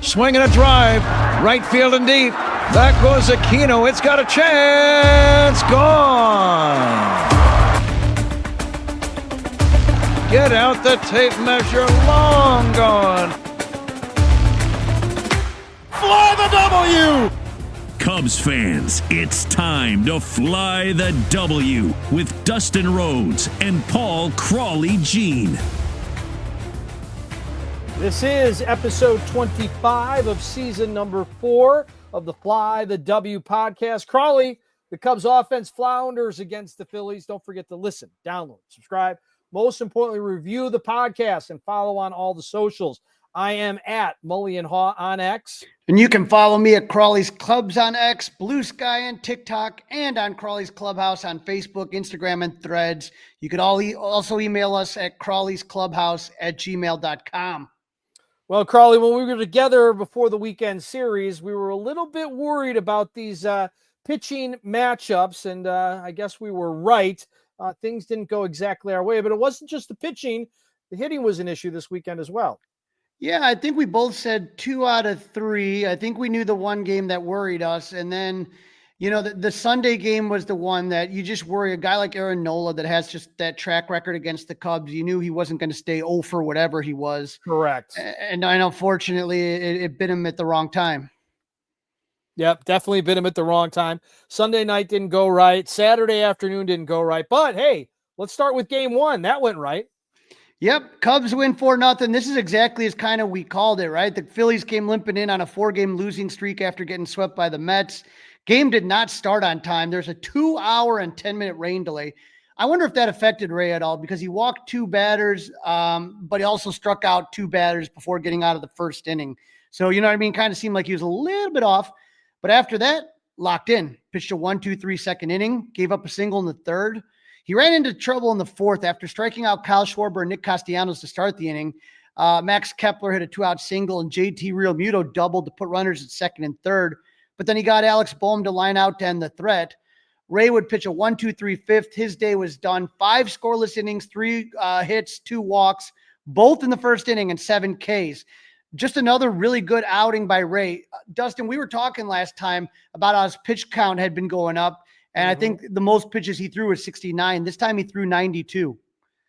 Swinging a drive. Right field and deep. Back goes Aquino. It's got a chance. Gone. Get out the tape measure. Long gone. Fly the W! Cubs fans, it's time to fly the W with Dustin Rhodes and Paul Crawly Gene. This is episode 25 of season number 4 of the Fly the W podcast. Crawly, the Cubs offense flounders against the Phillies. Don't forget to listen, download, subscribe. Most importantly, review the podcast and follow on all the socials. I am at Mully and Haw on X. And you can follow me at Crawly's Clubs on X, Blue Sky, and TikTok, and on Crawly's Clubhouse on Facebook, Instagram, and Threads. You could also email us at crawlysclubhouse@gmail.com. Well, Crawly, when we were together before the weekend series, we were a little bit worried about these pitching matchups, and I guess we were right. Things didn't go exactly our way, but it wasn't just the pitching. The hitting was an issue this weekend as well. Yeah, I think we both said 2 out of 3. I think we knew the one game that worried us. And then, you know, the Sunday game was the one that you just worry. A guy like Aaron Nola that has just that track record against the Cubs, you knew he wasn't going to stay 0 for whatever he was. Correct. And unfortunately, it bit him at the wrong time. Yep, definitely bit him at the wrong time. Sunday night didn't go right. Saturday afternoon didn't go right. But, hey, let's start with game 1. That went right. Yep, Cubs win 4-0. This is exactly as kind of we called it, right? The Phillies came limping in on a 4-game losing streak after getting swept by the Mets. Game did not start on time. There's a 2-hour and 10-minute rain delay. I wonder if that affected Ray at all because he walked 2 batters, but he also struck out 2 batters before getting out of the first inning. So, you know what I mean? Kind of seemed like he was a little bit off. But after that, locked in. Pitched a 1-2-3 second inning, gave up a single in the third. He ran into trouble in the fourth after striking out Kyle Schwarber and Nick Castellanos to start the inning. Max Kepler hit a 2-out single, and JT Realmuto doubled to put runners at second and third. But then he got Alex Boehm to line out to end the threat. Ray would pitch a 1-2-3 fifth. His day was done. 5 scoreless innings, 3 hits, 2 walks, both in the first inning, and 7 Ks. Just another really good outing by Ray. Dustin, we were talking last time about how his pitch count had been going up. And I think the most pitches he threw was 69. This time he threw 92.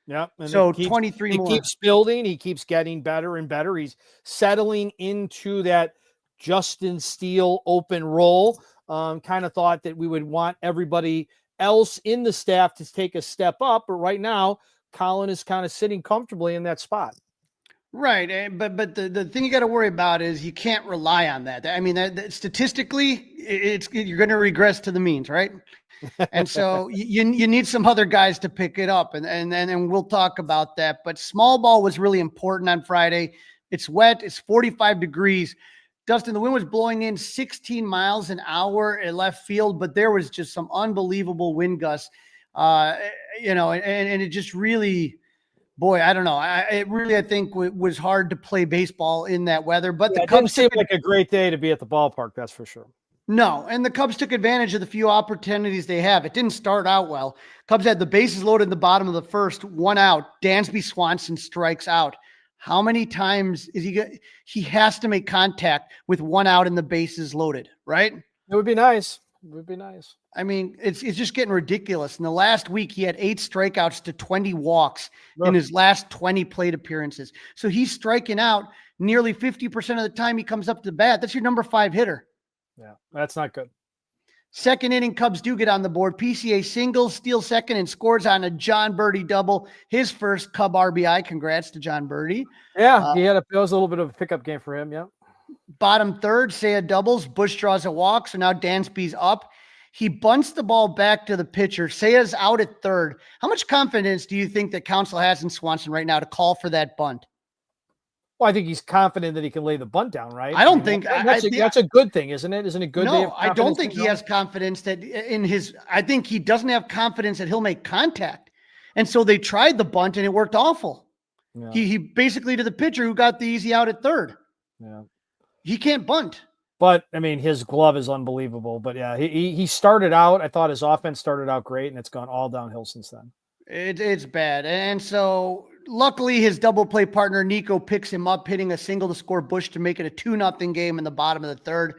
Yeah. So 23 more. He keeps building. He keeps getting better and better. He's settling into that Justin Steele open role. Kind of thought that we would want everybody else in the staff to take a step up. But right now, Colin is kind of sitting comfortably in that spot. Right. But the thing you got to worry about is you can't rely on that. I mean, that statistically, you're going to regress to the means, right? And so you need some other guys to pick it up. And we'll talk about that. But small ball was really important on Friday. It's wet. It's 45 degrees. Dustin, the wind was blowing in 16 miles an hour at left field, but there was just some unbelievable wind gusts, and it just really – boy, I don't know. I think was hard to play baseball in that weather. But the Cubs seemed like a great day to be at the ballpark. That's for sure. No, and the Cubs took advantage of the few opportunities they have. It didn't start out well. Cubs had the bases loaded in the bottom of the first, 1 out. Dansby Swanson strikes out. How many times is he has to make contact with 1 out and the bases loaded, right? It would be nice. It would be nice. I mean, it's just getting ridiculous. In the last week, he had 8 strikeouts to 20 walks in his last 20 plate appearances. So he's striking out nearly 50% of the time he comes up to the bat. That's your number 5 hitter. Yeah, that's not good. Second inning, Cubs do get on the board. PCA singles, steals second, and scores on a John Birdie double. His first Cub RBI. Congrats to John Birdie. Yeah, it was a little bit of a pickup game for him, yeah. Bottom third, Seiya doubles. Bush draws a walk, so now Dansby's up. He bunts the ball back to the pitcher. Seiya's out at third. How much confidence do you think that Counsell has in Swanson right now to call for that bunt? Well, I think he's confident that he can lay the bunt down, right? I don't think that's a good thing, isn't it? Isn't it good? No, I don't think he has confidence that I think he doesn't have confidence that he'll make contact. And so they tried the bunt and it worked awful. Yeah. He basically to the pitcher who got the easy out at third. Yeah. He can't bunt. But, I mean, his glove is unbelievable. But, yeah, he started out. I thought his offense started out great, and it's gone all downhill since then. It's bad. And so luckily, his double play partner, Nico, picks him up, hitting a single to score Bush to make it a 2-0 game in the bottom of the third.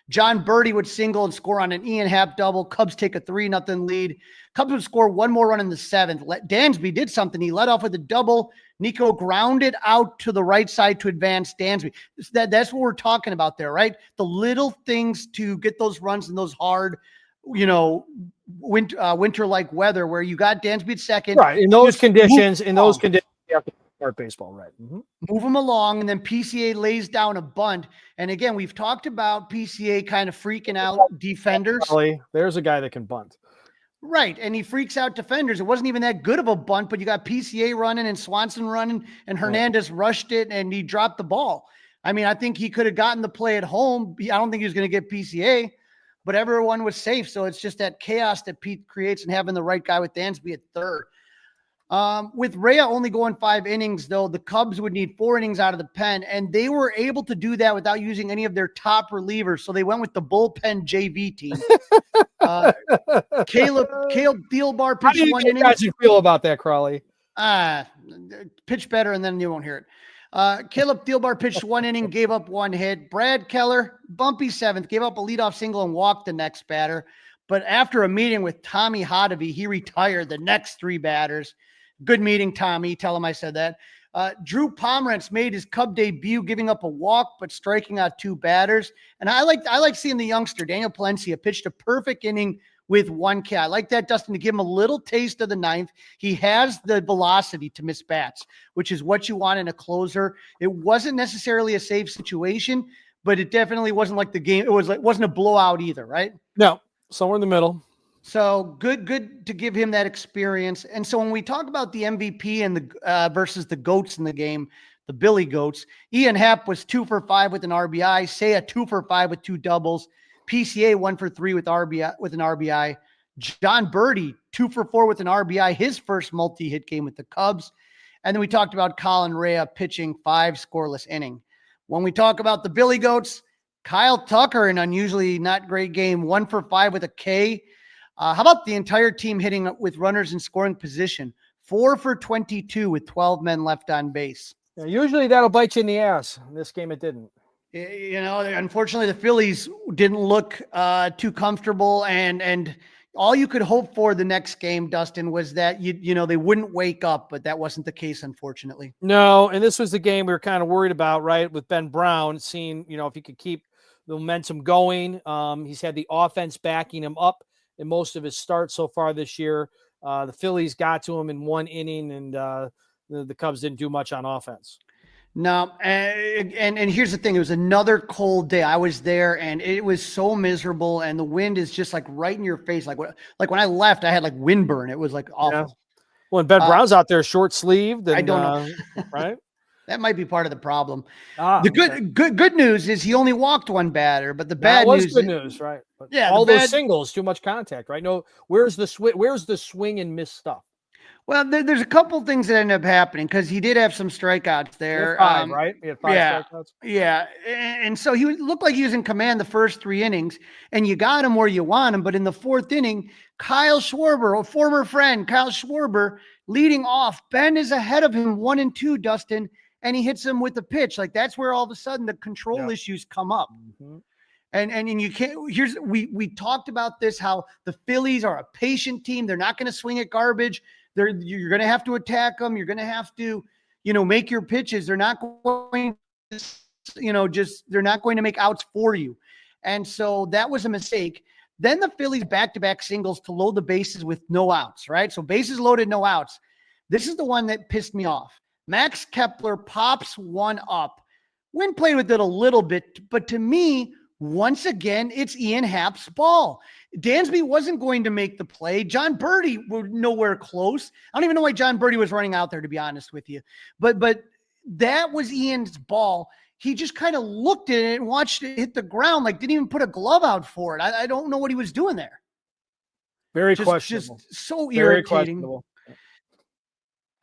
John Birdie would single and score on an Ian Happ double. Cubs take a 3-0 lead. Cubs would score one more run in the seventh. Dansby did something. He led off with a double. Nico grounded out to the right side to advance Dansby. That's what we're talking about there, right? The little things to get those runs in those hard, winter-like weather where you got Dansby at second. Right. In those conditions, you have to start baseball, right? Mm-hmm. Move them along, and then PCA lays down a bunt. And again, we've talked about PCA kind of freaking out defenders. There's a guy that can bunt. Right, and he freaks out defenders. It wasn't even that good of a bunt, but you got PCA running and Swanson running, and Hernandez rushed it, and he dropped the ball. I mean, I think he could have gotten the play at home. I don't think he was going to get PCA, but everyone was safe. So it's just that chaos that Pete creates and having the right guy with Dansby at third. With Rhea only going 5 innings, though, the Cubs would need 4 innings out of the pen, and they were able to do that without using any of their top relievers. So they went with the bullpen JV team. Caleb Thielbar pitched 1 inning. How do you feel about that, Crawly? Pitch better, and then you won't hear it. Caleb Thielbar pitched 1 inning, gave up 1 hit. Brad Keller, bumpy 7th, gave up a leadoff single and walked the next batter. But after a meeting with Tommy Hotovy, he retired the next 3 batters. Good meeting, Tommy. Tell him I said that. Drew Pomerantz made his Cub debut, giving up a walk but striking out 2 batters. And I like seeing the youngster Daniel Palencia pitched a perfect inning with 1 K. I like that, Dustin, to give him a little taste of the 9th. He has the velocity to miss bats, which is what you want in a closer. It wasn't necessarily a safe situation, but it definitely wasn't like the game. It wasn't a blowout either, right? No, somewhere in the middle. So good to give him that experience. And so when we talk about the MVP and the versus the GOATs in the game, the Billy Goats, Ian Happ was 2 for 5 with an RBI, Seiya 2 for 5 with 2 doubles, PCA 1 for 3 with an RBI, John Birdie 2 for 4 with an RBI, his first multi-hit game with the Cubs. And then we talked about Colin Rea pitching 5 scoreless inning. When we talk about the Billy Goats, Kyle Tucker, an unusually not great game, 1 for 5 with a K. How about the entire team hitting with runners in scoring position? 4 for 22 with 12 men left on base. Yeah, usually that'll bite you in the ass. In this game, it didn't. Unfortunately, the Phillies didn't look too comfortable, and all you could hope for the next game, Dustin, was that they wouldn't wake up, but that wasn't the case, unfortunately. No, and this was the game we were kind of worried about, right? With Ben Brown, seeing if he could keep the momentum going. He's had the offense backing him up in most of his starts so far this year. The Phillies got to him in 1 inning, and the Cubs didn't do much on offense. No, and here's the thing. It was another cold day. I was there, and it was so miserable, and the wind is just like right in your face. Like when I left, I had like windburn. It was like awful. Yeah. Well, and Ben Brown's out there short-sleeved. And, I don't know. Right? That might be part of the problem. Good news is he only walked 1 batter, but the bad news news. Good news, right? But yeah, all those singles, too much contact, right? No, where's the swing and miss stuff? Well, there's a couple things that ended up happening because he did have some strikeouts there. 5, right? He had 5 strikeouts. Yeah, and so he looked like he was in command the first 3 innings, and you got him where you want him. But in the 4th inning, Kyle Schwarber, a former friend, Kyle Schwarber, leading off. Ben is ahead of him 1-2, Dustin, and he hits him with the pitch. Like that's where all of a sudden the control issues come up. Mm-hmm. And you can't. We talked about this, how the Phillies are a patient team. They're not going to swing at garbage. You're going to have to attack them. You're going to have to, make your pitches. They're not going, they're not going to make outs for you. And so that was a mistake. Then the Phillies back-to-back singles to load the bases with no outs, right? So bases loaded, no outs. This is the one that pissed me off. Max Kepler pops one up. Wynn played with it a little bit, but to me, once again, it's Ian Happ's ball. Dansby wasn't going to make the play. John Birdie was nowhere close. I don't even know why John Birdie was running out there, to be honest with you. But that was Ian's ball. He just kind of looked at it and watched it hit the ground, like didn't even put a glove out for it. I don't know what he was doing there. Very questionable. Just so Very irritating.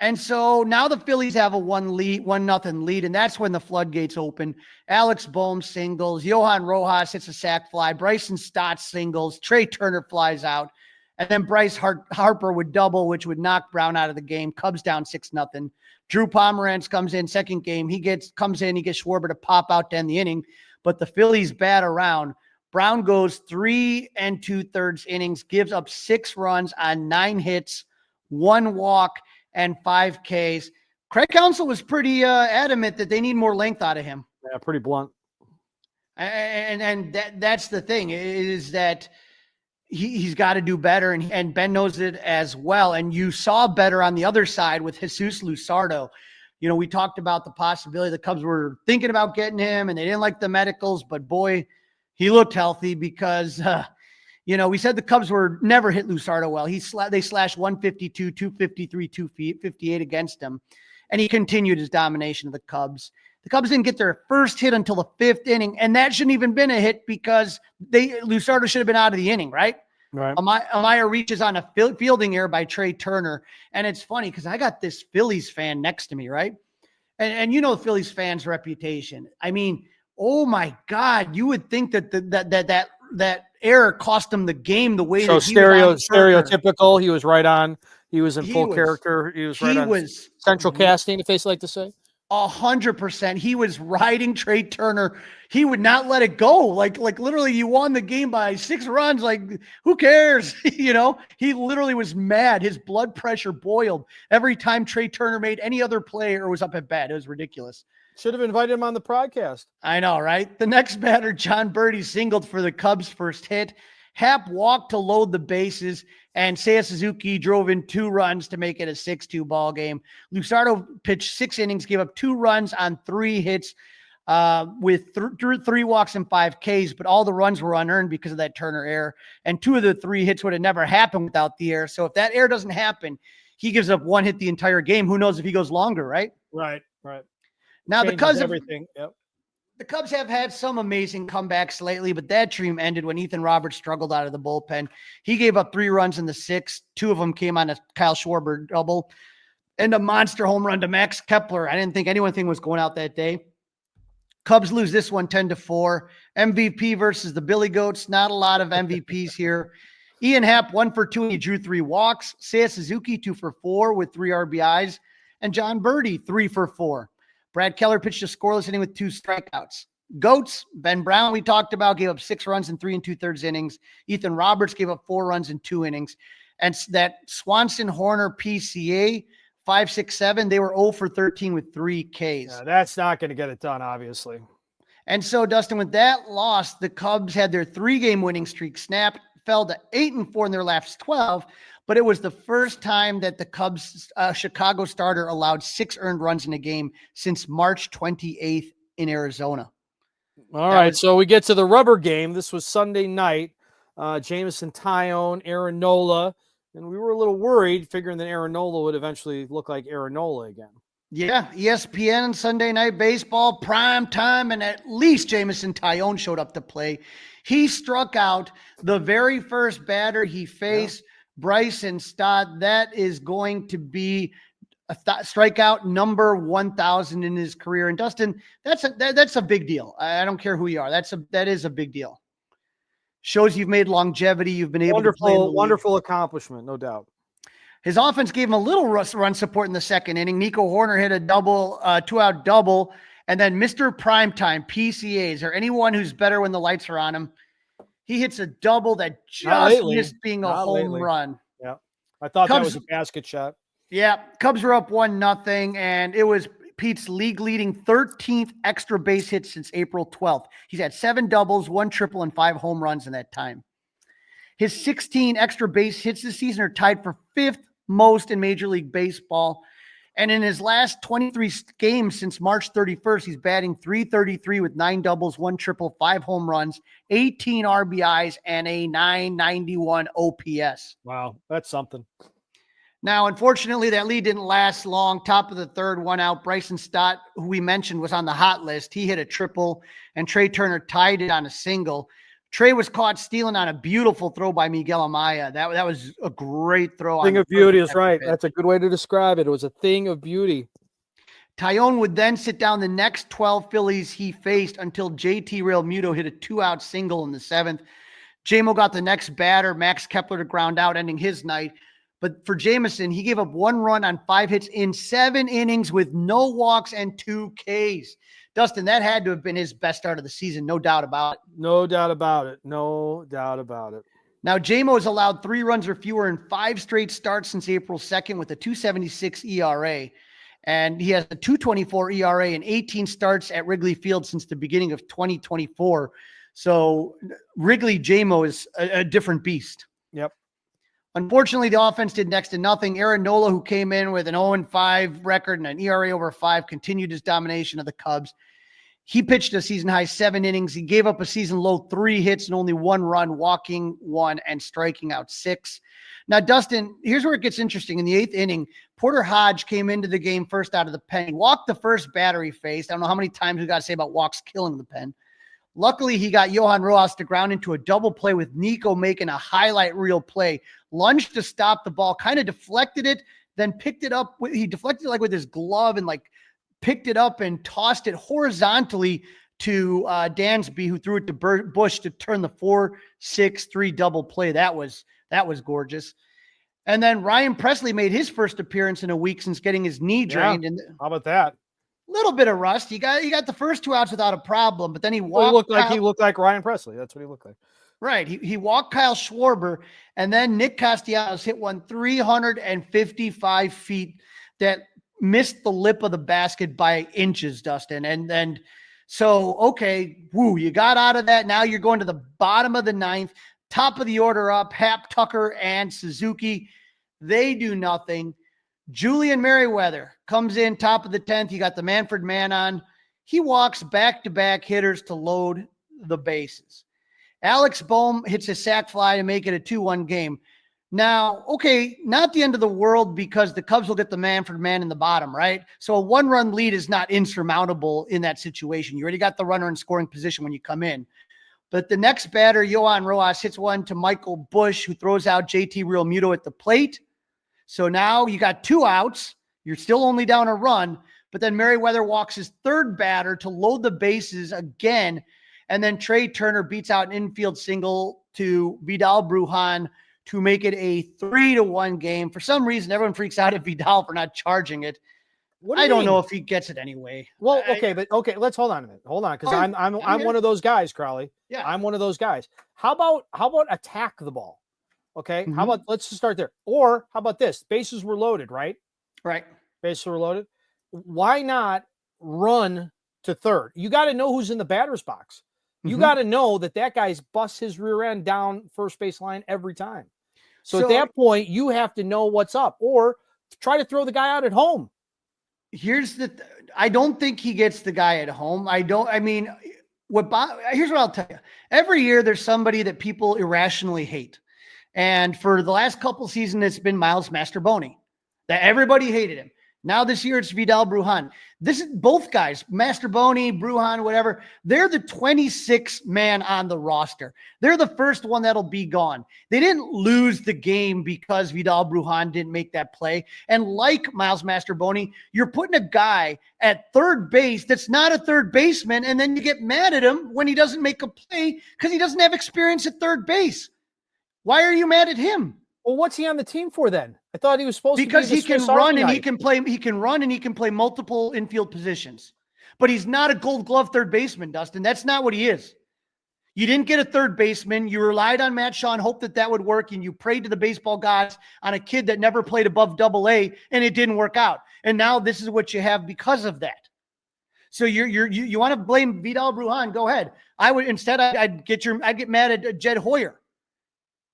And so now the Phillies have a 1-0 lead, and that's when the floodgates open. Alex Bohm singles, Johan Rojas hits a sac fly, Bryson Stott singles, Trey Turner flies out, And then Bryce Harper would double, which would knock Brown out of the game. Cubs down 6-0. Drew Pomeranz comes in second game. He gets Schwarber to pop out to end the inning, but the Phillies bat around. Brown goes 3 2/3 innings, gives up 6 runs on 9 hits, 1 walk, and 5 Ks. Craig Counsell was pretty adamant that they need more length out of him. Yeah, pretty blunt. And that's the thing, is that he's got to do better, and Ben knows it as well. And you saw better on the other side with Jesus Luzardo. We talked about the possibility the Cubs were thinking about getting him, and they didn't like the medicals, but boy, he looked healthy because, we said the Cubs were never hit Luzardo well. They slashed 152, 253, 258 against him, and he continued his domination of the Cubs. The Cubs didn't get their first hit until the 5th inning, and that shouldn't even been a hit because Luzardo should have been out of the inning, right? Right. Amaya reaches on a fielding error by Trey Turner, and it's funny because I got this Phillies fan next to me, right? And the Phillies fans' reputation. I mean, oh my God, you would think that error cost him the game the way that he was stereotypical. He was right on. He was in full character. He was right on. Central casting, if they like to say. 100%. He was riding Trey Turner. He would not let it go. Like literally, you won the game by 6 runs. Like, who cares? He literally was mad. His blood pressure boiled every time Trey Turner made any other play or was up at bat. It was ridiculous. Should have invited him on the podcast. I know, right? The next batter, John Birdie, singled for the Cubs' first hit. Happ walked to load the bases, and Seiya Suzuki drove in 2 runs to make it a 6-2 ball game. Luzardo pitched 6 innings, gave up 2 runs on 3 hits with 3 walks and 5 Ks, but all the runs were unearned because of that Turner error, and 2 of the 3 hits would have never happened without the error. So if that error doesn't happen, he gives up 1 hit the entire game. Who knows if he goes longer, right? Right. Now, because of everything, yep. The Cubs have had some amazing comebacks lately, but that dream ended when Ethan Roberts struggled out of the bullpen. He gave up 3 runs in the 6th. 2 of them came on a Kyle Schwarber double and a monster home run to Max Kepler. I didn't think anything was going out that day. Cubs lose this one 10-4. MVP versus the Billy Goats. Not a lot of MVPs here. Ian Happ 1 for 2. He drew 3 walks. Seiya Suzuki 2 for 4 with 3 RBIs. And John Birdie 3 for 4. Brad Keller pitched a scoreless inning with 2 strikeouts. Goats, Ben Brown, we talked about, gave up 6 runs in 3 2/3 innings. Ethan Roberts gave up 4 runs in 2 innings. And that Swanson Horner PCA, 5, 6, 7, they were 0 for 13 with 3 Ks. Yeah, that's not going to get it done, obviously. And so, Dustin, with that loss, the Cubs had their 3-game winning streak snapped, fell to 8-4 in their last 12. But it was the first time that the Cubs Chicago starter allowed 6 earned runs in a game since March 28th in Arizona. All right, so we get to the rubber game. This was Sunday night. Jameson Taillon, Aaron Nola, and we were a little worried, figuring that Aaron Nola would eventually look like Aaron Nola again. Yeah, ESPN, Sunday Night Baseball, prime time, and at least Jameson Taillon showed up to play. He struck out the very first batter he faced. Yeah. Bryson Stott, that is going to be a strikeout number 1,000 in his career. And Dustin, that's a big deal. I don't care who you are. That is a big deal. Shows you've made longevity. You've been able to play. Wonderful accomplishment, no doubt. His offense gave him a little run support in the 2nd inning. Nico Horner hit a double, 2-out double. And then Mr. Primetime, PCA. Is there anyone who's better when the lights are on him? He hits a double that just missed being a home run. Yeah. I thought that was a basket shot. Yeah. Cubs were up 1-0, and it was Pete's league-leading 13th extra base hit since April 12th. He's had 7 doubles, 1 triple, and 5 home runs in that time. His 16 extra base hits this season are tied for 5th most in Major League Baseball. And in his last 23 games since March 31st, he's batting .333 with 9 doubles, 1 triple, 5 home runs, 18 RBIs, and a .991 OPS. Wow, that's something. Now, unfortunately, that lead didn't last long. Top of the 3rd, 1 out. Bryson Stott, who we mentioned, was on the hot list. He hit a triple, and Trey Turner tied it on a single. Trey was caught stealing on a beautiful throw by Miguel Amaya. That was a great throw. Thing of beauty is right. That's a good way to describe it. It was a thing of beauty. Taillon would then sit down the next 12 Phillies he faced until JT Realmuto hit a 2-out single in the 7th. J-Mo got the next batter, Max Kepler, to ground out, ending his night. But for Jamison, he gave up 1 run on 5 hits in 7 innings with no walks and 2 Ks. Dustin, that had to have been his best start of the season, no doubt about it. No doubt about it. No doubt about it. Now, J-Mo has allowed 3 runs or fewer in 5 straight starts since April 2nd with a 2.76 ERA. And he has a 2.24 ERA in 18 starts at Wrigley Field since the beginning of 2024. So Wrigley J-Mo is a different beast. Yep. Unfortunately, the offense did next to nothing. Aaron Nola, who came in with an 0-5 record and an ERA over 5, continued his domination of the Cubs. He pitched a season-high 7 innings. He gave up a season-low 3 hits and only 1 run, walking 1 and striking out 6. Now, Dustin, here's where it gets interesting. In the 8th inning, Porter Hodge came into the game first out of the pen. He walked the first batter he faced. I don't know how many times we got to say about walks killing the pen. Luckily, he got Johan Rojas to ground into a double play with Nico making a highlight reel play. Lunged to stop the ball, kind of deflected it, then picked it up. He deflected it like with his glove and like picked it up and tossed it horizontally to Dansby, who threw it to Bush to turn the 4-6-3 double play. That was gorgeous. And then Ryan Presley made his first appearance in a week since getting his knee drained. And how about that? Little bit of rust. He got the first 2 outs without a problem, but then he walked. He looked like Ryan Presley. That's what he looked like. Right. He walked Kyle Schwarber, and then Nick Castellanos hit one 355 feet that missed the lip of the basket by inches, Dustin. And then, so, okay, you got out of that. Now you're going to the bottom of the 9th, top of the order up, Hap, Tucker, and Suzuki. They do nothing. Julian Merriweather comes in top of the 10th. You got the Manfred man on. He walks back-to-back hitters to load the bases. Alex Bohm hits a sac fly to make it a 2-1 game. Now, okay, not the end of the world because the Cubs will get the Manfred man in the bottom, right? So a 1-run lead is not insurmountable in that situation. You already got the runner in scoring position when you come in. But the next batter, Johan Rojas, hits one to Michael Bush, who throws out JT Realmuto at the plate. So now you got 2 outs. You're still only down a run, but then Merriweather walks his 3rd batter to load the bases again. And then Trey Turner beats out an infield single to Vidal Brujan to make it a 3-1 game. For some reason, everyone freaks out at Vidal for not charging it. I don't know if he gets it anyway. Well, okay, let's hold on a minute. Hold on, because I'm one of those guys, Crawly. Yeah, I'm one of those guys. How about attack the ball? Okay, Mm-hmm. how about let's just start there. Or how about this? Bases were loaded, right? Right. Bases were loaded. Why not run to third? You got to know who's in the batter's box. You got to know that guy's busts his rear end down first base line every time. So at that point, you have to know what's up, or try to throw the guy out at home. Here's I don't think he gets the guy at home. Here's what I'll tell you. Every year there's somebody that people irrationally hate. And for the last couple seasons, it's been Miles Mastrobuoni. That everybody hated him. Now this year it's Vidal Brujan. This is both guys, Mastrobuoni, Brujan, whatever. They're the 26th man on the roster. They're the first one that'll be gone. They didn't lose the game because Vidal Brujan didn't make that play. And like Miles Mastrobuoni, you're putting a guy at third base that's not a third baseman, and then you get mad at him when he doesn't make a play because he doesn't have experience at third base. Why are you mad at him? Well, what's he on the team for then? I thought he was supposed to be because he can run and knife. he can play. He can run and he can play multiple infield positions. But he's not a Gold Glove third baseman, Dustin. That's not what he is. You didn't get a third baseman. You relied on Matt Shaw and hoped that would work, and you prayed to the baseball gods on a kid that never played above Double-A, and it didn't work out. And now this is what you have because of that. So you want to blame Vidal Brujan? Go ahead. I'd get mad at Jed Hoyer.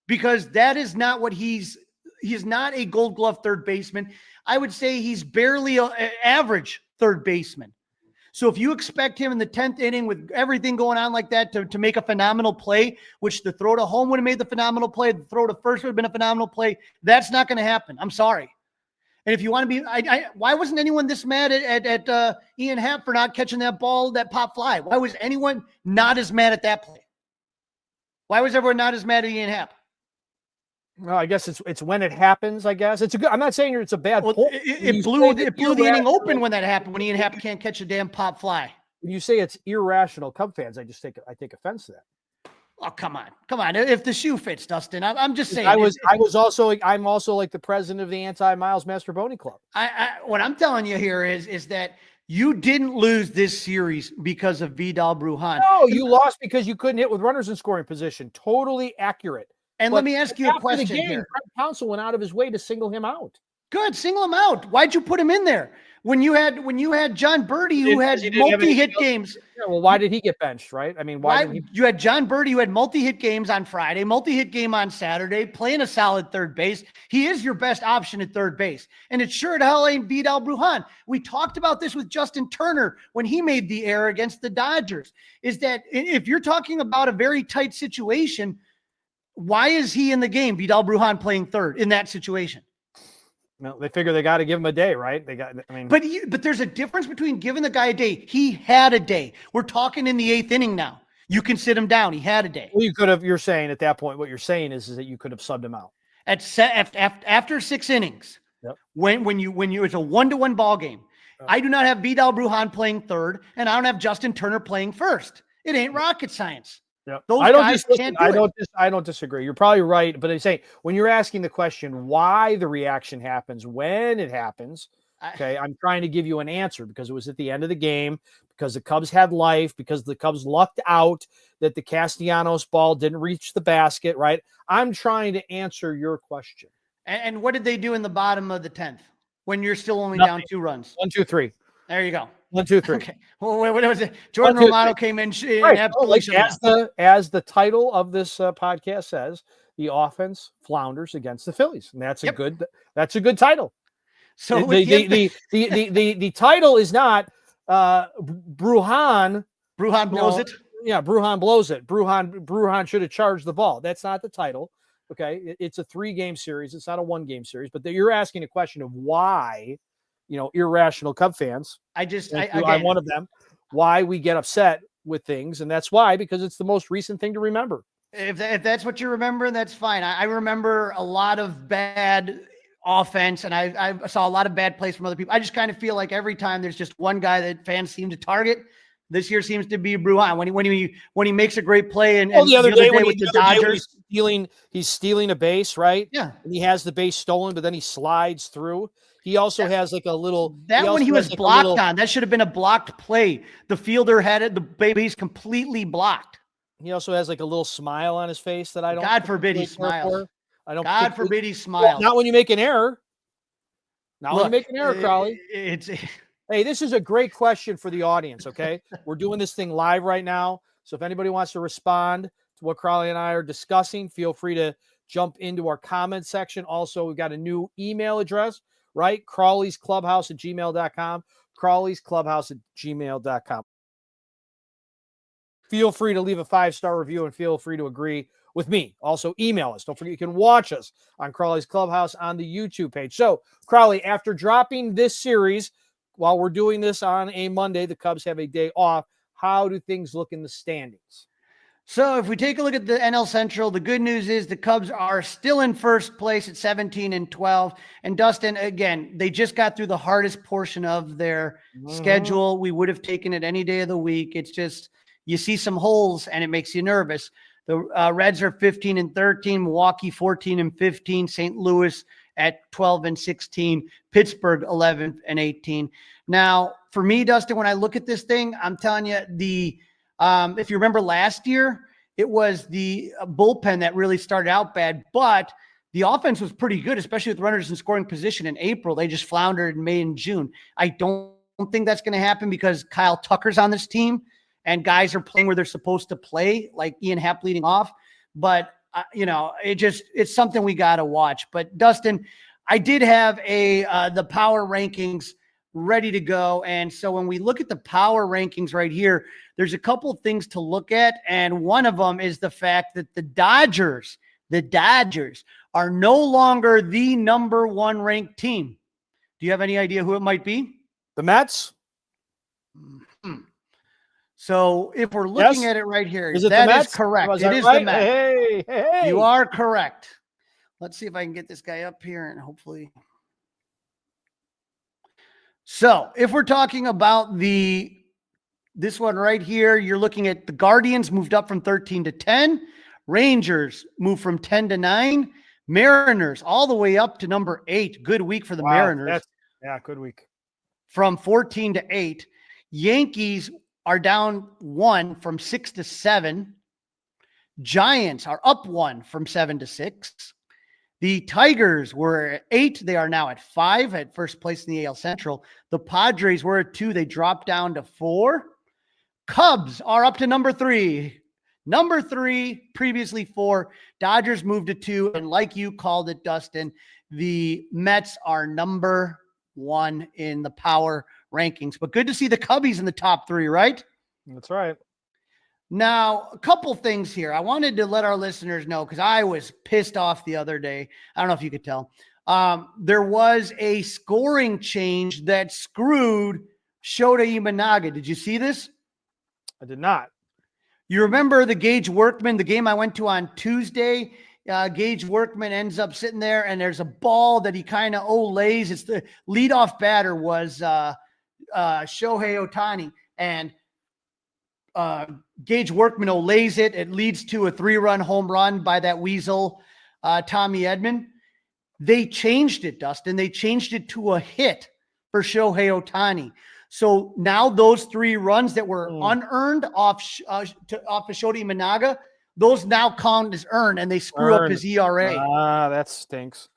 Because that is not what he's not a Gold Glove third baseman. I would say he's barely an average third baseman. So if you expect him in the 10th inning with everything going on like that to make a phenomenal play, which the throw to home would have made the phenomenal play, the throw to first would have been a phenomenal play, that's not going to happen. I'm sorry. And if you want to be, why wasn't anyone this mad at Ian Happ for not catching that ball, that pop fly? Why was anyone not as mad at that play? Why was everyone not as mad at Ian Happ? Well, I guess it's when it happens. I guess it's a good. I'm not saying it's a bad. Well, it blew the inning open when that happened. When Ian Happ can't catch a damn pop fly. When you say it's irrational, Cub fans, I take offense to that. Oh, come on. If the shoe fits, Dustin, I'm just saying. I'm also like the president of the anti-Miles Mastrobuoni Club. What I'm telling you here is that you didn't lose this series because of Vidal Brujan. No, you lost because you couldn't hit with runners in scoring position. Totally accurate. And let me ask you a question here. Craig Counsell went out of his way to single him out. Good, single him out. Why'd you put him in there when you had John Birdie who had multi-hit games? Yeah, well, why did he get benched, right? I mean, you had John Birdie who had multi-hit games on Friday, multi-hit game on Saturday, playing a solid third base. He is your best option at third base, and it sure to hell ain't Vidal Brujan. We talked about this with Justin Turner when he made the error against the Dodgers. Is that if you're talking about a very tight situation, why is he in the game? Vidal Brujan playing third in that situation. No, they figure they got to give him a day, right? But there's a difference between giving the guy a day. He had a day. We're talking in the 8th inning now. You can sit him down. He had a day. Well, you could have. You're saying at that point, what you're saying is that you could have subbed him out after 6 innings. Yep. When you it's a 1-1 ball game. Yep. I do not have Vidal Brujan playing third, and I don't have Justin Turner playing first. It ain't rocket science. Yep. Those guys can't do it. I don't disagree. You're probably right, but I'm saying when you're asking the question why the reaction happens when it happens, okay, I'm trying to give you an answer because it was at the end of the game, because the Cubs had life, because the Cubs lucked out that the Castellanos ball didn't reach the basket, right? I'm trying to answer your question. And what did they do in the bottom of the 10th when you're still only down 2 runs? 1, 2, 3. There you go. 1, 2, 3. Okay. Well, what was it? Jordan Romano came in. Right. As the title of this podcast says, the offense flounders against the Phillies, and that's a good title. So the title is not Brujan. Brujan blows it. Yeah, Brujan blows it. Brujan should have charged the ball. That's not the title. Okay, it's a 3-game series. It's not a 1-game series. But you're asking a question of why. Irrational Cub fans. I'm one of them. Why we get upset with things, and that's why, because it's the most recent thing to remember. If that's what you remember, that's fine. I remember a lot of bad offense, and I saw a lot of bad plays from other people. I just kind of feel like every time there's just one guy that fans seem to target. This year seems to be Brujan when he makes a great play. And the other day with the Dodgers, he's stealing a base, right? Yeah, and he has the base stolen, but then he slides through. He also has like a little. That one he was blocked on. That should have been a blocked play. The fielder had it. The baby's completely blocked. He also has like a little smile on his face that I don't. God forbid he smiles. God forbid he smiles. Well, not when you make an error. When you make an error, Crawly. Hey, this is a great question for the audience. Okay, we're doing this thing live right now. So if anybody wants to respond to what Crawly and I are discussing, feel free to jump into our comment section. Also, we've got a new email address. Right? Crawley'sClubhouse@gmail.com. Crawley'sClubhouse@gmail.com. Feel free to leave a 5-star review and feel free to agree with me. Also, email us. Don't forget you can watch us on Crawley's Clubhouse on the YouTube page. So, Crawly, after dropping this series, while we're doing this on a Monday, the Cubs have a day off. How do things look in the standings? So if we take a look at the NL Central, the good news is the Cubs are still in first place at 17-12. And Dustin, again, they just got through the hardest portion of their schedule. We would have taken it any day of the week. It's just, you see some holes and it makes you nervous. The Reds are 15-13, Milwaukee 14-15, St. Louis at 12-16, Pittsburgh 11-18. Now, for me, Dustin, when I look at this thing, I'm telling you, if you remember last year, it was the bullpen that really started out bad, but the offense was pretty good, especially with runners in scoring position in April. They just floundered in May and June. I don't think that's going to happen because Kyle Tucker's on this team and guys are playing where they're supposed to play, like Ian Happ leading off. But, it's something we got to watch. But Dustin, I did have the power rankings ready to go. And so when we look at the power rankings right here, there's a couple of things to look at. And one of them is the fact that the Dodgers are no longer the number 1 ranked team. Do you have any idea who it might be? The Mets? So if we're looking at it right here, is correct. It is right? the Mets. Hey. You are correct. Let's see if I can get this guy up here and hopefully. So if we're talking about the This one right here, you're looking at the Guardians moved up from 13 to 10. Rangers moved from 10 to 9. Mariners all the way up to number 8. Good week for the Mariners. Good week. From 14 to 8. Yankees are down 1 from 6 to 7. Giants are up 1 from 7 to 6. The Tigers were at 8. They are now at 5 at first place in the AL Central. The Padres were at 2. They dropped down to 4. Cubs are up to number 3. Number 3, previously 4. Dodgers moved to 2. And like you called it, Dustin, the Mets are number 1 in the power rankings. But good to see the Cubbies in the top 3, right? That's right. Now, a couple things here. I wanted to let our listeners know because I was pissed off the other day. I don't know if you could tell. There was a scoring change that screwed Shota Imanaga. Did you see this? I did not. You remember the Gage Workman, the game I went to on Tuesday? Gage Workman ends up sitting there, and there's a ball that he kind of lays. It's the leadoff batter was Shohei Ohtani, and Gage Workman lays it. It leads to a 3-run home run by that weasel, Tommy Edman. They changed it, Dustin. They changed it to a hit for Shohei Ohtani. So now those 3 runs that were unearned off of Shota Imanaga, those now count as earned, and they screw up his ERA. That stinks.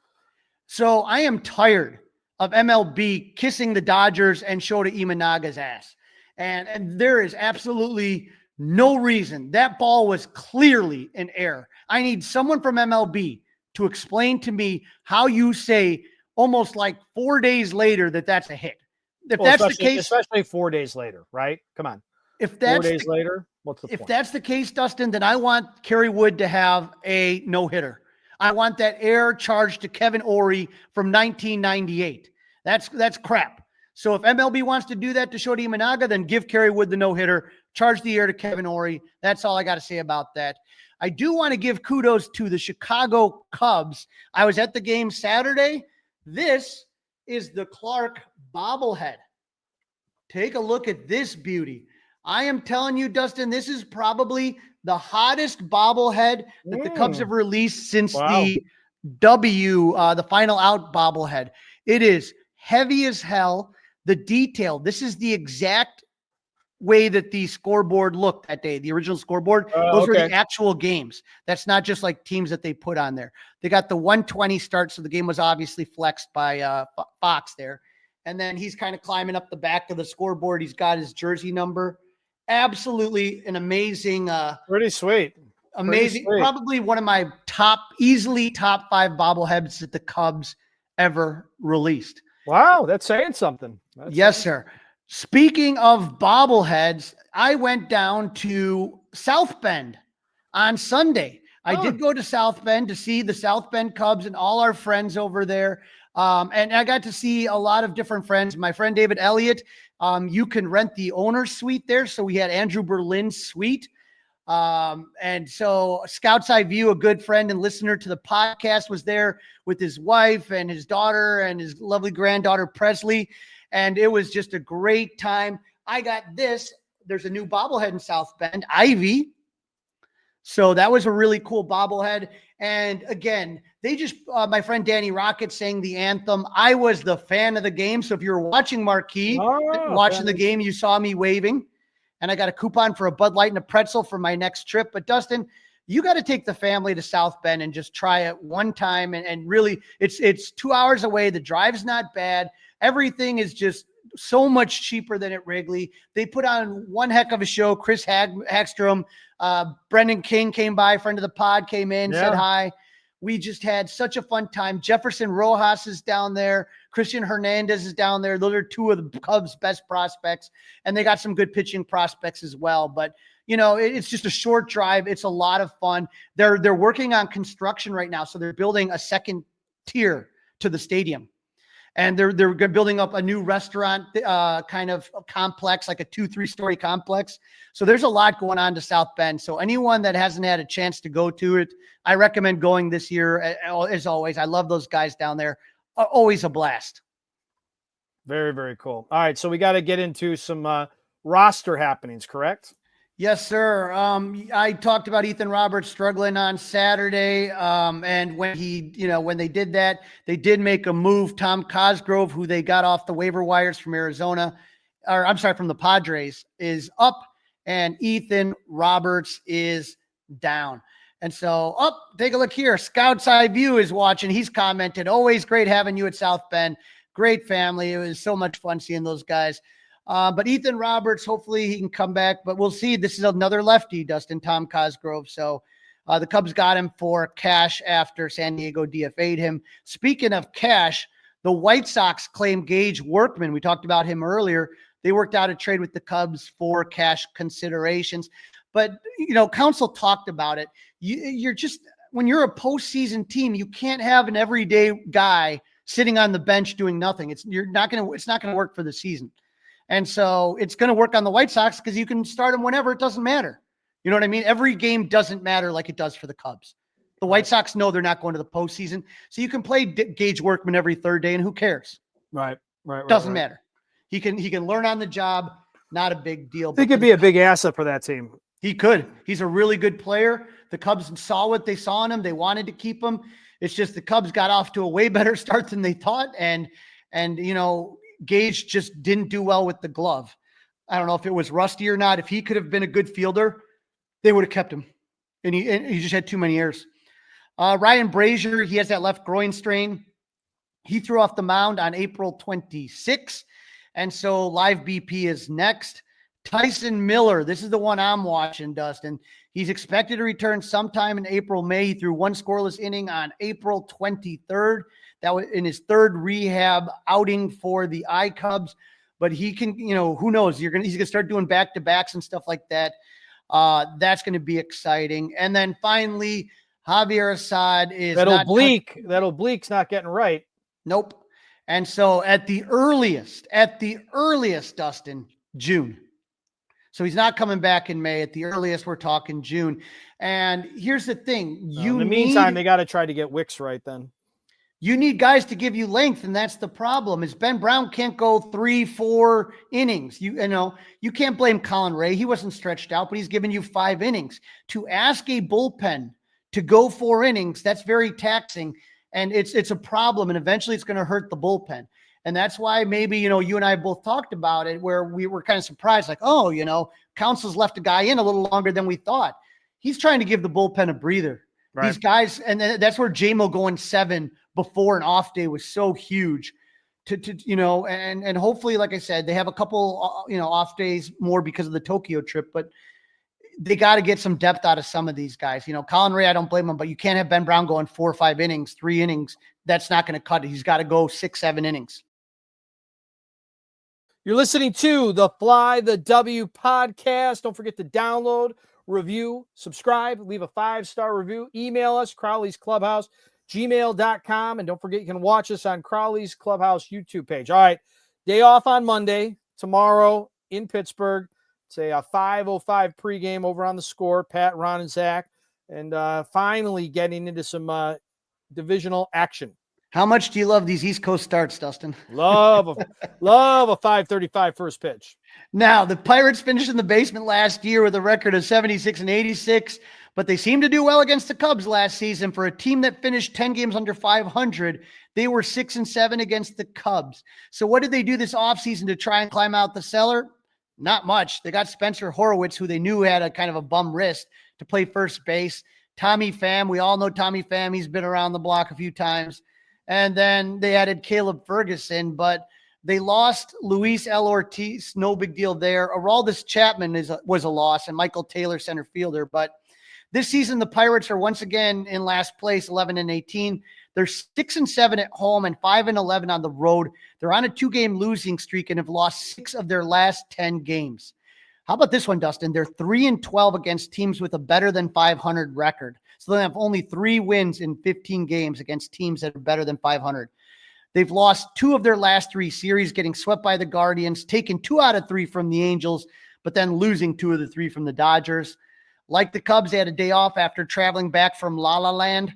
So I am tired of MLB kissing the Dodgers and Shota Imanaga's ass. And there is absolutely no reason. That ball was clearly an error. I need someone from MLB to explain to me how you say almost like 4 days later that that's a hit. If that's the case, especially 4 days later, right? Come on. If that's 4 days later, what's the point? If that's the case, Dustin, then I want Kerry Wood to have a no-hitter. I want that error charged to Kevin Ory from 1998. That's crap. So if MLB wants to do that to Shota Imanaga, then give Kerry Wood the no-hitter, charge the error to Kevin Ory. That's all I got to say about that. I do want to give kudos to the Chicago Cubs. I was at the game Saturday. This is the Clark bobblehead. Take a look at this beauty. I am telling you, Dustin, this is probably the hottest bobblehead that the Cubs have released since the final out bobblehead. It is heavy as hell. The detail, this is the exact way that the scoreboard looked that day, the original scoreboard. Those were the actual games. That's not just like teams that they put on there. They got the 120 start, so the game was obviously flexed by Fox there. And then he's kind of climbing up the back of the scoreboard. He's got his jersey number. Absolutely an amazing. Pretty sweet. Amazing. Pretty sweet. Probably one of my easily top 5 bobbleheads that the Cubs ever released. Wow, that's saying something. Yes, sir. Speaking of bobbleheads, I went down to South Bend on Sunday. I did go to South Bend to see the South Bend Cubs and all our friends over there. And I got to see a lot of different friends. My friend David Elliott, you can rent the owner's suite there. So we had Andrew Berlin's suite. And so Scout's Eye View, a good friend and listener to the podcast, was there with his wife and his daughter and his lovely granddaughter, Presley. And it was just a great time. I got this. There's a new bobblehead in South Bend, Ivy. So that was a really cool bobblehead. And again, they just, my friend Danny Rocket sang the anthem. I was the fan of the game. So if you were watching Marquee, watching the game, you saw me waving. And I got a coupon for a Bud Light and a pretzel for my next trip. But Dustin, you got to take the family to South Bend and just try it one time. And really, it's 2 hours away. The drive's not bad. Everything is just so much cheaper than at Wrigley. They put on one heck of a show. Chris Hagstrom, Brendan King came by, friend of the pod, came in, said hi. We just had such a fun time. Jefferson Rojas is down there. Christian Hernandez is down there. Those are 2 of the Cubs' best prospects, and they got some good pitching prospects as well. But, you know, it's just a short drive. It's a lot of fun. They're working on construction right now, so they're building a second tier to the stadium. And they're building up a new restaurant kind of complex, like a 2-3 story complex. So there's a lot going on to South Bend. So anyone that hasn't had a chance to go to it, I recommend going this year. As always, I love those guys down there. Always a blast. Very, very cool. All right, so we got to get into some roster happenings, correct? Yes, sir. I talked about Ethan Roberts struggling on Saturday. And when when they did that, they did make a move. Tom Cosgrove, who they got off the waiver wires from Arizona, from the Padres, is up, and Ethan Roberts is down. And so, take a look here. Scout's Eye View is watching. He's commented, always great having you at South Bend. Great family. It was so much fun seeing those guys. But Ethan Roberts, hopefully he can come back. But we'll see. This is another lefty, Dustin, Tom Cosgrove. So the Cubs got him for cash after San Diego DFA'd him. Speaking of cash, the White Sox claimed Gage Workman. We talked about him earlier. They worked out a trade with the Cubs for cash considerations. But, Council talked about it. You're just, when you're a postseason team, you can't have an everyday guy sitting on the bench doing nothing. It's not going to work for the season. And so it's going to work on the White Sox because you can start them whenever. It doesn't matter. You know what I mean? Every game doesn't matter like it does for the Cubs. The White Sox know they're not going to the postseason. So you can play Gage Workman every third day, and who cares? Right. Doesn't matter. He can learn on the job. Not a big deal. I think it'd be a big asset for that team. He could. He's a really good player. The Cubs saw what they saw in him. They wanted to keep him. It's just the Cubs got off to a way better start than they thought. And Gage just didn't do well with the glove. I don't know if it was rusty or not. If he could have been a good fielder, they would have kept him. And he just had too many errors. Ryan Brazier, he has that left groin strain. He threw off the mound on April 26th. And so live BP is next. Tyson Miller, this is the one I'm watching, Dustin. He's expected to return sometime in April, May. He threw one scoreless inning on April 23rd. That was in his third rehab outing for the Cubs, but he can, who knows? He's going to start doing back-to-backs and stuff like that. That's going to be exciting. And then finally, Javier Assad is that oblique's not getting right. Nope. And so at the earliest, Dustin, June. So he's not coming back in May. At the earliest, we're talking June. And here's the thing. In the meantime, they got to try to get Wicks right then. You need guys to give you length, and that's the problem. Is Ben Brown can't go 3-4 innings. You can't blame Colin Ray. He wasn't stretched out, but he's given you 5 innings. To ask a bullpen to go 4 innings, that's very taxing, and it's a problem, and eventually it's going to hurt the bullpen. And that's why maybe, you and I both talked about it, where we were kind of surprised, like, Council's left a guy in a little longer than we thought. He's trying to give the bullpen a breather. Right. These guys, and that's where J-Mo going 7 before an off day was so huge and hopefully, like I said, they have a couple, off days more because of the Tokyo trip, but they got to get some depth out of some of these guys. Colin Ray, I don't blame him, but you can't have Ben Brown going 4 or 5 innings, 3 innings. That's not going to cut it. He's got to go 6-7 innings. You're listening to the Fly the W podcast. Don't forget to download, review, subscribe, leave a 5-star review, email us, Crawly's Clubhouse, gmail.com. And don't forget, you can watch us on Crawly's Clubhouse YouTube page. All right. Day off on Monday, tomorrow in Pittsburgh. It's a 5:05 pregame over on the Score, Pat, Ron, and Zach. And finally getting into some divisional action. How much do you love these East Coast starts, Dustin? Love a 5:35 first pitch. Now, the Pirates finished in the basement last year with a record of 76-86, but they seemed to do well against the Cubs last season. For a team that finished 10 games under 500, they were 6-7 against the Cubs. So what did they do this offseason to try and climb out the cellar? Not much. They got Spencer Horwitz, who they knew had a kind of a bum wrist, to play first base. Tommy Pham, we all know Tommy Pham. He's been around the block a few times. And then they added Caleb Ferguson, but they lost Luis L. Ortiz. No big deal there. Aroldis Chapman was a loss, and Michael Taylor, center fielder. But this season, the Pirates are once again in last place, 11-18. They're 6-7 at home and 5-11 on the road. They're on a 2-game losing streak and have lost 6 of their last 10 games. How about this one, Dustin? They're 3-12 against teams with a better than 500 record. So they have only 3 wins in 15 games against teams that are better than 500. They've lost 2 of their last 3 series, getting swept by the Guardians, taking 2 out of 3 from the Angels, but then losing 2 of the 3 from the Dodgers. Like the Cubs, they had a day off after traveling back from La La Land.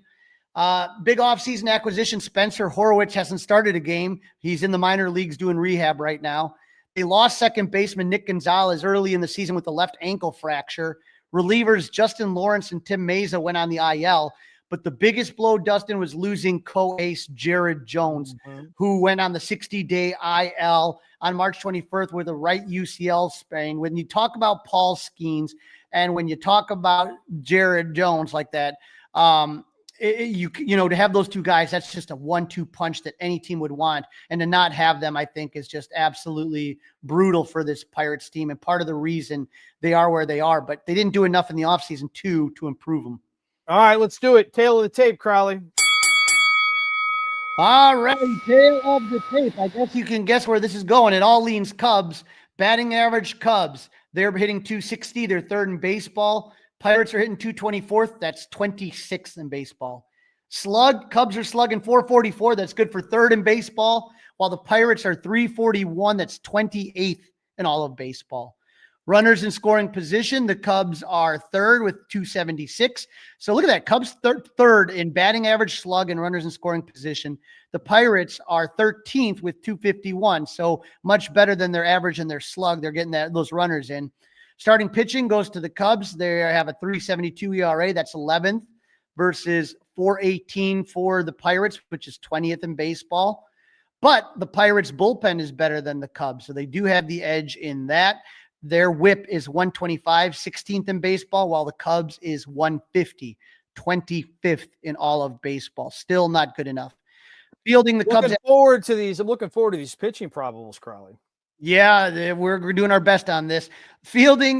Big offseason acquisition. Spencer Horwitz hasn't started a game. He's in the minor leagues doing rehab right now. They lost second baseman Nick Gonzalez early in the season with a left ankle fracture. Relievers Justin Lawrence and Tim Meza went on the IL. But the biggest blow, Dustin, was losing co-ace Jared Jones, who went on the 60-day IL on March 21st with a right UCL sprain. When you talk about Paul Skenes and when you talk about Jared Jones like that, to have those two guys, that's just a 1-2 punch that any team would want. And to not have them, I think, is just absolutely brutal for this Pirates team. And part of the reason they are where they are, but they didn't do enough in the offseason to improve them. All right, let's do it. Tail of the tape, Crawly. All right, tail of the tape. I guess you can guess where this is going. It all leans Cubs. Batting average Cubs. They're hitting 260. They're third in baseball. Pirates are hitting 224th. That's 26th in baseball. Slug, Cubs are slugging 444. That's good for third in baseball, while the Pirates are 341. That's 28th in all of baseball. Runners in scoring position, the Cubs are third with 276. So look at that. Cubs third in batting average, slug, and runners in scoring position. The Pirates are 13th with 251. So much better than their average and their slug. They're getting those runners in. Starting pitching goes to the Cubs. They have a 3.72 ERA. That's 11th versus 4.18 for the Pirates, which is 20th in baseball. But the Pirates bullpen is better than the Cubs. So they do have the edge in that. Their whip is 125, 16th in baseball, while the Cubs is 150, 25th in all of baseball. Still not good enough. Fielding the Cubs. I'm looking forward to these pitching probables, Crawly. Yeah, we're doing our best on this. Fielding,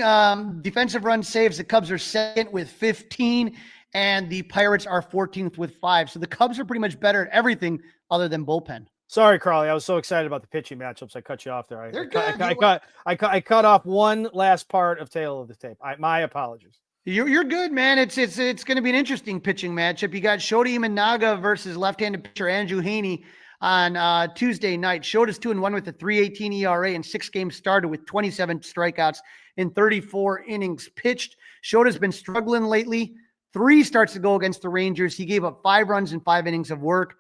defensive run saves, the Cubs are second with 15, and the Pirates are 14th with 5. So the Cubs are pretty much better at everything other than bullpen. Sorry, Crawly. I was so excited about the pitching matchups. I cut you off there. They're good. I cut off one last part of tail of the tape. My apologies. You're good, man. It's going to be an interesting pitching matchup. You got Shota Imanaga versus left-handed pitcher Andrew Heaney on Tuesday night. Shota's 2-1 with a 3.18 ERA and 6 games started with 27 strikeouts in 34 innings pitched. Shota's been struggling lately. 3 starts ago against the Rangers, he gave up 5 runs in 5 innings of work.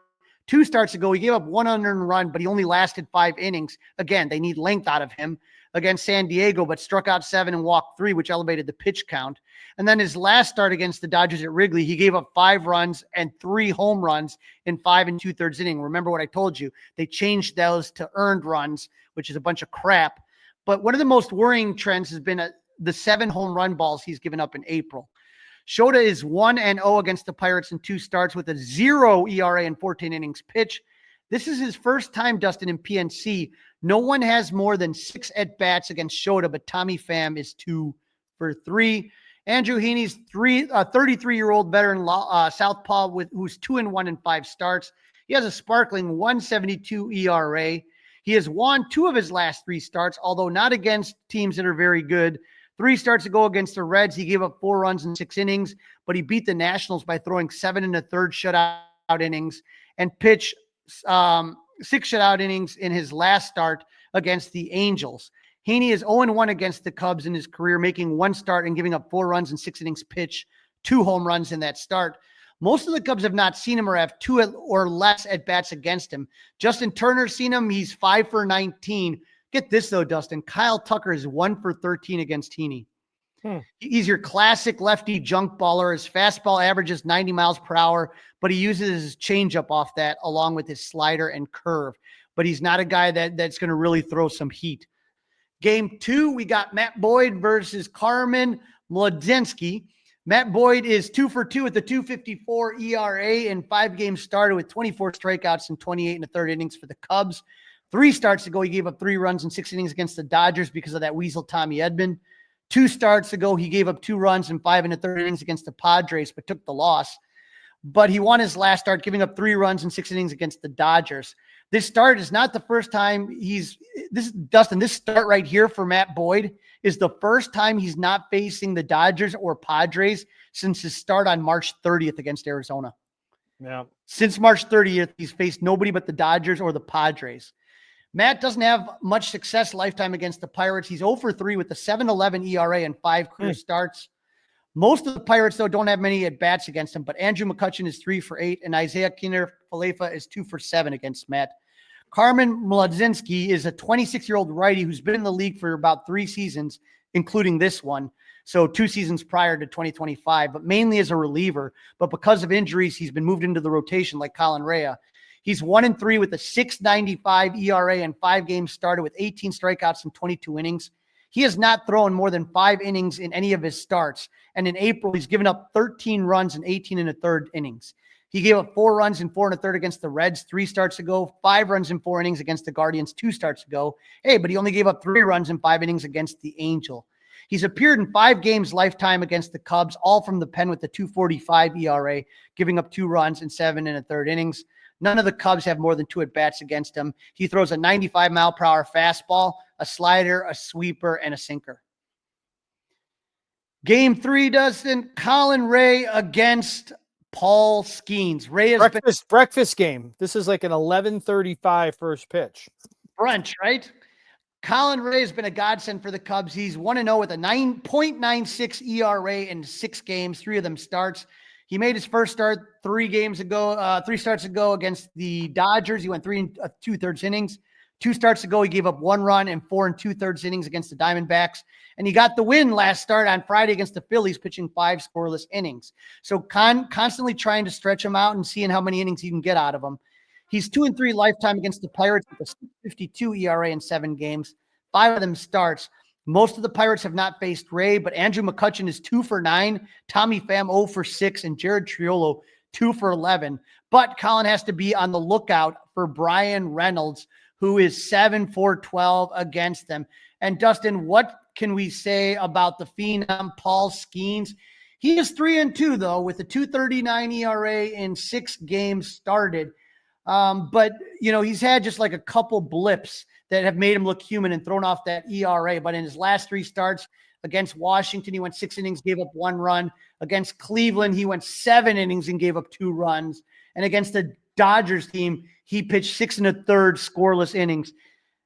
2 starts ago, he gave up 1 unearned run, but he only lasted 5 innings. Again, they need length out of him against San Diego, but struck out 7 and walked 3, which elevated the pitch count. And then his last start against the Dodgers at Wrigley, he gave up 5 runs and 3 home runs in 5 2/3 inning. Remember what I told you? They changed those to earned runs, which is a bunch of crap. But one of the most worrying trends has been the 7 home run balls he's given up in April. Shota is 1-0 against the Pirates in 2 starts with a 0 ERA and 14 innings pitch. This is his first time, Dustin, in PNC. No one has more than 6 at-bats against Shota, but Tommy Pham is 2 for 3. Andrew Heaney's 33-year-old veteran southpaw who's 2-1 in 5 starts. He has a sparkling 1.72 ERA. He has won 2 of his last 3 starts, although not against teams that are very good. 3 starts ago against the Reds, he gave up 4 runs in 6 innings, but he beat the Nationals by throwing 7 1/3 shutout innings and pitched 6 shutout innings in his last start against the Angels. Heaney is 0-1 against the Cubs in his career, making 1 start and giving up 4 runs in 6 innings pitch, 2 home runs in that start. Most of the Cubs have not seen him or have 2 or less at-bats against him. Justin Turner's seen him. He's 5 for 19. Get this, though, Dustin. Kyle Tucker is 1 for 13 against Heaney. He's your classic lefty junk baller. His fastball averages 90 miles per hour, but he uses his changeup off that along with his slider and curve. But he's not a guy that's going to really throw some heat. Game 2, we got Matt Boyd versus Carmen Mlodzinski. Matt Boyd is 2 for 2 with a 2.54 ERA and 5 games started with 24 strikeouts and 28 1/3 innings for the Cubs. 3 starts ago, he gave up 3 runs in 6 innings against the Dodgers because of that weasel Tommy Edman. 2 starts ago, he gave up 2 runs in 5 1/3 innings against the Padres, but took the loss. But he won his last start, giving up 3 runs in 6 innings against the Dodgers. This start is not the first time this start right here for Matt Boyd is the first time he's not facing the Dodgers or Padres since his start on March 30th against Arizona. Yeah. Since March 30th, he's faced nobody but the Dodgers or the Padres. Matt doesn't have much success lifetime against the Pirates. He's 0 for 3 with a 7.11 ERA and 5 career starts. Most of the Pirates, though, don't have many at-bats against him, but Andrew McCutchen is 3 for 8, and Isaiah Kiner-Falefa is 2 for 7 against Matt. Carmen Mlodzinski is a 26-year-old righty who's been in the league for about 3 seasons, including this one. So 2 seasons prior to 2025, but mainly as a reliever. But because of injuries, he's been moved into the rotation like Colin Rea. He's 1-3 with a 6.95 ERA and 5 games started with 18 strikeouts and 22 innings. He has not thrown more than 5 innings in any of his starts. And in April, he's given up 13 runs in 18 1/3 innings. He gave up 4 runs in 4 1/3 against the Reds 3 starts ago, 5 runs in 4 innings against the Guardians 2 starts ago. Hey, but he only gave up 3 runs in 5 innings against the Angel. He's appeared in 5 games lifetime against the Cubs, all from the pen with the 2.45 ERA, giving up 2 runs in 7 1/3 innings. None of the Cubs have more than 2 at-bats against him. He throws a 95-mile-per-hour fastball, a slider, a sweeper, and a sinker. Game 3, Dustin, Colin Rea against Paul Skenes. Ray has breakfast game. This is like an 11:35 first pitch. Brunch, right? Colin Rea has been a godsend for the Cubs. He's 1-0 with a 9.96 ERA in 6 games, 3 of them starts. He made his first start 3 starts ago against the Dodgers. He went 3 2/3 innings. 2 starts ago, he gave up 1 run and 4 2/3 innings against the Diamondbacks. And he got the win last start on Friday against the Phillies, pitching 5 scoreless innings. So constantly trying to stretch him out and seeing how many innings he can get out of him. He's 2-3 lifetime against the Pirates with a 6.52 ERA in 7 games. 5 of them starts. Most of the Pirates have not faced Ray, but Andrew McCutchen is 2 for 9, Tommy Pham 0 for 6, and Jared Triolo 2 for 11. But Colin has to be on the lookout for Brian Reynolds, who is 7 for 12 against them. And Dustin, what can we say about the phenom Paul Skenes? He is 3-2 though, with a 2.39 ERA in 6 games started. But he's had just like a couple blips that have made him look human and thrown off that ERA. But in his last 3 starts against Washington, he went 6 innings, gave up 1 run. Against Cleveland, he went 7 innings and gave up 2 runs. And against the Dodgers team, he pitched 6 1/3 scoreless innings.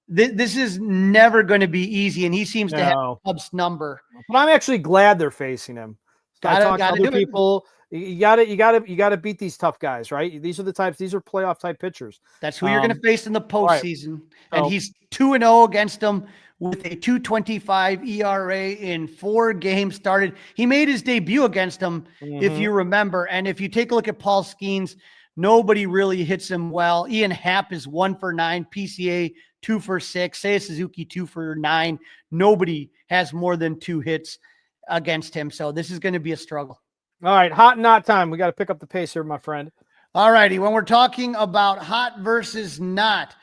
This is never going to be easy, and he seems to have Cubs number. But I'm actually glad they're facing him. I talk to other people. You got to beat these tough guys, right? These are playoff type pitchers. That's who you're going to face in the postseason. Right. And he's 2-0 against them with a 2.25 ERA in 4 games started. He made his debut against them, if you remember. And if you take a look at Paul Skenes, nobody really hits him well. Ian Happ is 1 for 9, PCA 2 for 6, Seiya Suzuki 2 for 9. Nobody has more than 2 hits against him. So this is going to be a struggle. All right, hot and not time. We got to pick up the pace here, my friend. All righty. When we're talking about hot versus not,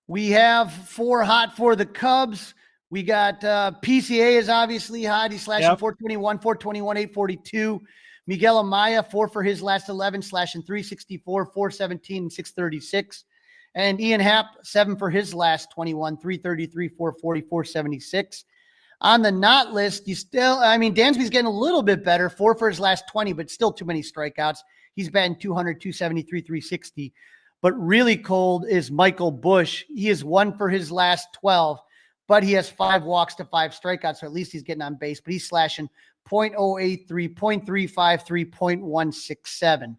we have 4 hot for the Cubs. We got PCA is obviously hot. He's slashing 421, 421, 842. Miguel Amaya, 4 for his last 11, slashing 364, 417, and 636. And Ian Happ, 7 for his last 21, 333, 440, 476. On the not list, Dansby's getting a little bit better, 4 for his last 20, but still too many strikeouts. He's batting 200, 273, 360. But really cold is Michael Busch. He is 1 for his last 12, but he has 5 walks to 5 strikeouts, so at least he's getting on base. But he's slashing .083, .353, .167.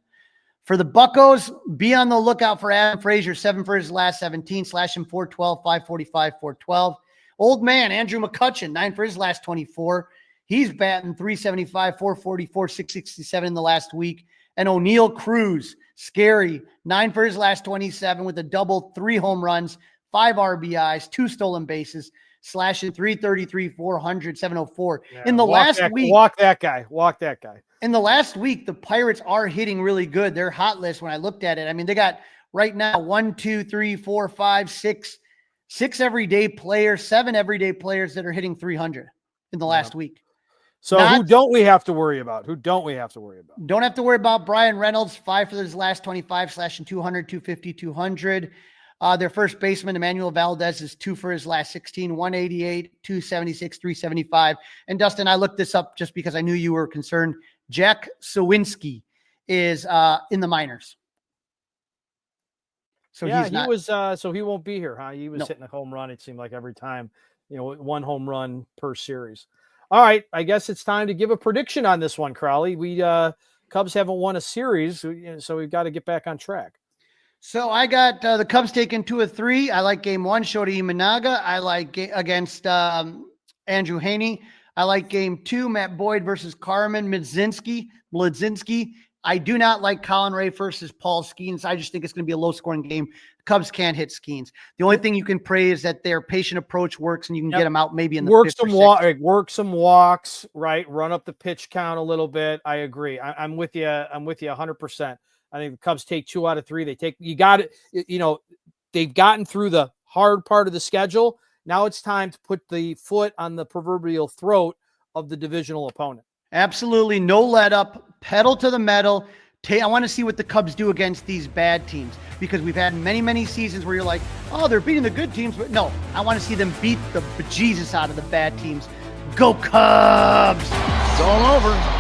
For the Buccos, be on the lookout for Adam Frazier, 7 for his last 17, slashing 412, 545, 412. Old man, Andrew McCutchen, 9 for his last 24. He's batting 375, 444, 667 in the last week. And O'Neal Cruz, scary, 9 for his last 27 with a double, 3 home runs, 5 RBIs, 2 stolen bases, slashing 333, 400, 704. Yeah, in the last week. Walk that guy. In the last week, the Pirates are hitting really good. Their hot list, when I looked at it, they got right now 1, 2, 3, 4, 5, 6 everyday players, 7 everyday players that are hitting 300 in the last week. So who don't we have to worry about? Don't have to worry about Brian Reynolds, 5 for his last 25, slashing 200, 250, 200. Their first baseman, Emmanuel Valdez, is 2 for his last 16, 188, 276, 375. And Dustin, I looked this up just because I knew you were concerned. Jack Sawinski is in the minors. So so he won't be here, huh? He was hitting a home run, it seemed like every time, 1 home run per series. All right, I guess it's time to give a prediction on this one, Crawly. We Cubs haven't won a series, so we've got to get back on track. So I got the Cubs taking 2 of 3. I like game 1, Shota Imanaga. I like against Andrew Haney. I like game 2, Matt Boyd versus Carmen Mlodzinski. I do not like Colin Ray versus Paul Skenes. I just think it's going to be a low-scoring game. Cubs can't hit Skenes. The only thing you can pray is that their patient approach works and you can get them out maybe in the work fifth or sixth. work some walks, right? Run up the pitch count a little bit. I agree. I'm with you. I'm with you 100%. I think the Cubs take 2 out of 3. They've gotten through the hard part of the schedule. Now it's time to put the foot on the proverbial throat of the divisional opponent. Absolutely. No let up, pedal to the metal. I want to see what the Cubs do against these bad teams, because we've had many, many seasons where you're like, oh, they're beating the good teams. But no, I want to see them beat the bejesus out of the bad teams. Go Cubs! It's all over.